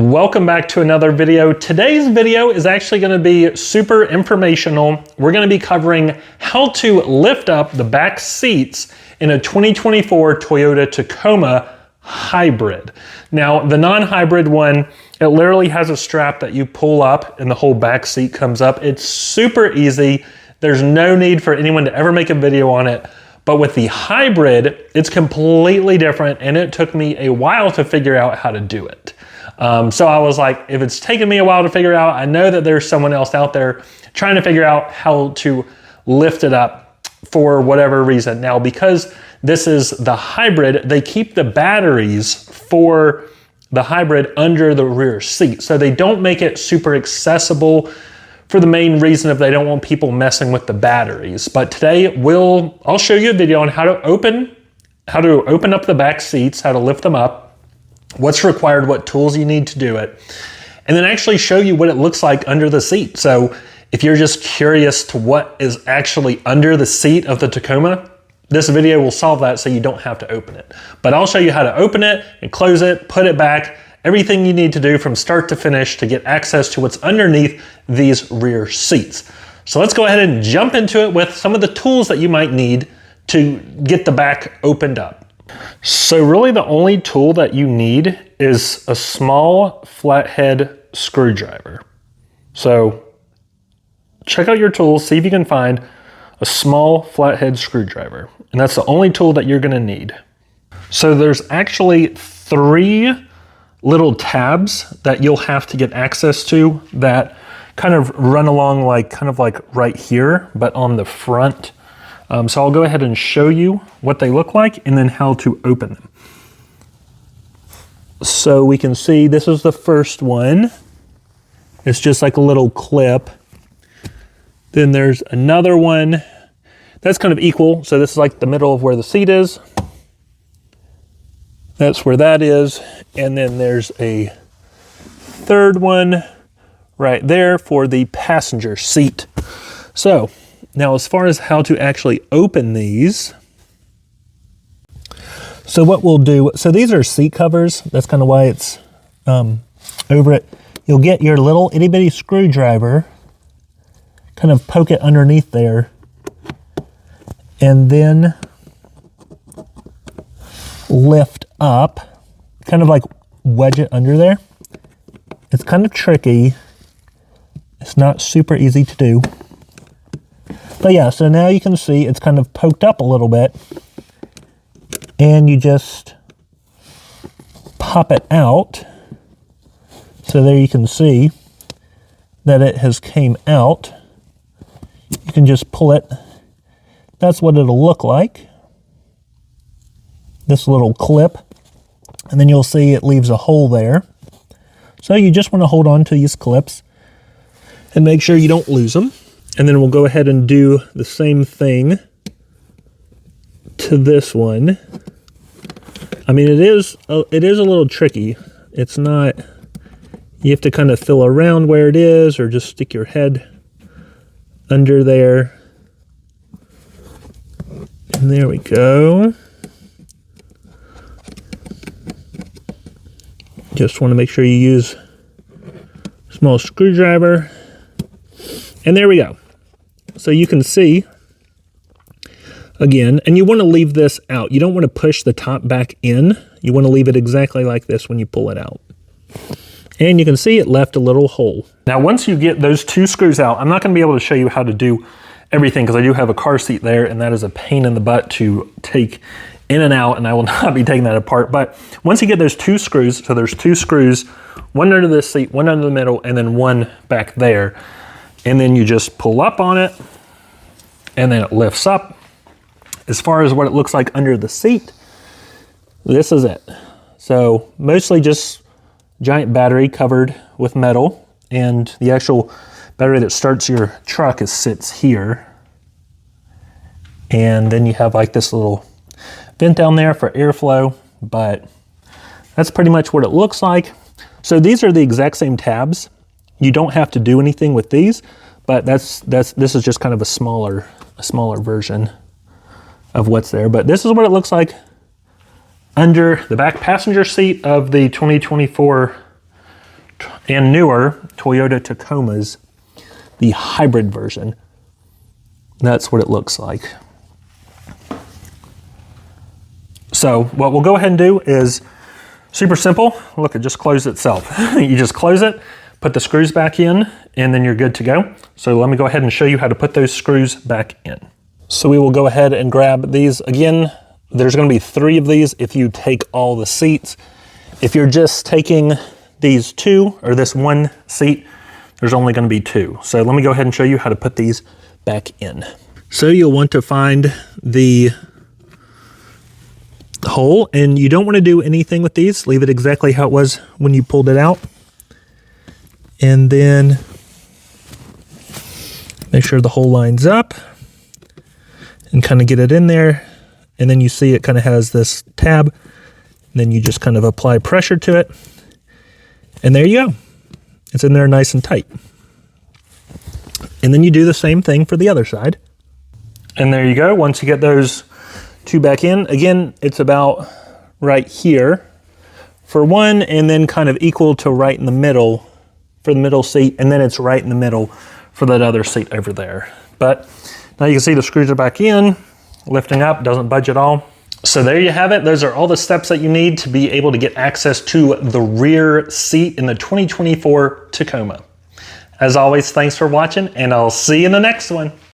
Welcome back to another video. Today's video is actually going to be super informational. We're going to be covering how to lift up the back seats in a 2024 Toyota Tacoma Hybrid. Now, the non-hybrid one, it literally has a strap that you pull up and the whole back seat comes up. It's super easy. There's no need for anyone to ever make a video on it. But with the hybrid, it's completely different, and it took me a while to figure out how to do it. So I was like, if it's taken me a while to figure out, I know that there's someone else out there trying to figure out how to lift it up for whatever reason. Now, because this is the hybrid, they keep the batteries for the hybrid under the rear seat. So they don't make it super accessible for the main reason of they don't want people messing with the batteries. But today I'll show you a video on how to open up the back seats, how to lift them up, what's required, what tools you need to do it, and then actually show you what it looks like under the seat. So if you're just curious to what is actually under the seat of the Tacoma, this video will solve that so you don't have to open it. But I'll show you how to open it and close it, put it back, everything you need to do from start to finish to get access to what's underneath these rear seats. So let's go ahead and jump into it with some of the tools that you might need to get the back opened up. So really the only tool that you need is a small flathead screwdriver. So check out your tools, see if you can find a small flathead screwdriver. And that's the only tool that you're gonna need. So there's actually 3 little tabs that you'll have to get access to that kind of run along like right here, but on the front. So I'll go ahead and show you what they look like and then how to open them. So we can see this is the first one. It's just like a little clip. Then there's another one that's kind of equal. So this is like the middle of where the seat is. That's where that is. And then there's a third one right there for the passenger seat. So now, as far as how to actually open these, so what we'll do, so these are seat covers. That's kind of why it's over it. You'll get your little itty bitty screwdriver, kind of poke it underneath there, and then lift up, kind of like wedge it under there. It's kind of tricky. It's not super easy to do. But yeah, so now you can see it's kind of poked up a little bit, and you just pop it out. So there you can see that it has came out. You can just pull it. That's what it'll look like. This little clip, and then you'll see it leaves a hole there. So you just want to hold on to these clips and make sure you don't lose them. And then we'll go ahead and do the same thing to this one. I mean, it is a little tricky. It's not, you have to kind of feel around where it is or just stick your head under there. And there we go. Just want to make sure you use a small screwdriver. And there we go. So you can see, again, and you want to leave this out. You don't want to push the top back in. You want to leave it exactly like this when you pull it out. And you can see it left a little hole. Now, once you get those 2 screws out, I'm not going to be able to show you how to do everything because I do have a car seat there, and that is a pain in the butt to take in and out, and I will not be taking that apart. But once you get those 2 screws, so there's 2 screws, one under the seat, one under the middle, and then one back there. And then you just pull up on it, and then it lifts up. As far as what it looks like under the seat, this is it. So mostly just giant battery covered with metal, and the actual battery that starts your truck sits here. And then you have like this little vent down there for airflow, but that's pretty much what it looks like. So these are the exact same tabs. You don't have to do anything with these, but this is just kind of a smaller version of what's there. But this is what it looks like under the back passenger seat of the 2024 and newer Toyota Tacomas, the hybrid version. That's what it looks like. So what we'll go ahead and do is super simple. Look, it just closed itself. You just close it, put the screws back in, and then you're good to go. So let me go ahead and show you how to put those screws back in. So we will go ahead and grab these. Again, there's going to be 3 of these if you take all the seats. If you're just taking these 2 or this 1 seat, there's only going to be 2. So let me go ahead and show you how to put these back in. So you'll want to find the hole, and you don't want to do anything with these. Leave it exactly how it was when you pulled it out. And then make sure the hole lines up and kind of get it in there. And then you see it kind of has this tab. And then you just kind of apply pressure to it. And there you go. It's in there nice and tight. And then you do the same thing for the other side. And there you go. Once you get those 2 back in, again, it's about right here for one, and then kind of equal to right in the middle for the middle seat, and then it's right in the middle for that other seat over there. But now you can see the screws are back in, lifting up, doesn't budge at all. So there you have it. Those are all the steps that you need to be able to get access to the rear seat in the 2024 Tacoma. As always, thanks for watching, and I'll see you in the next one.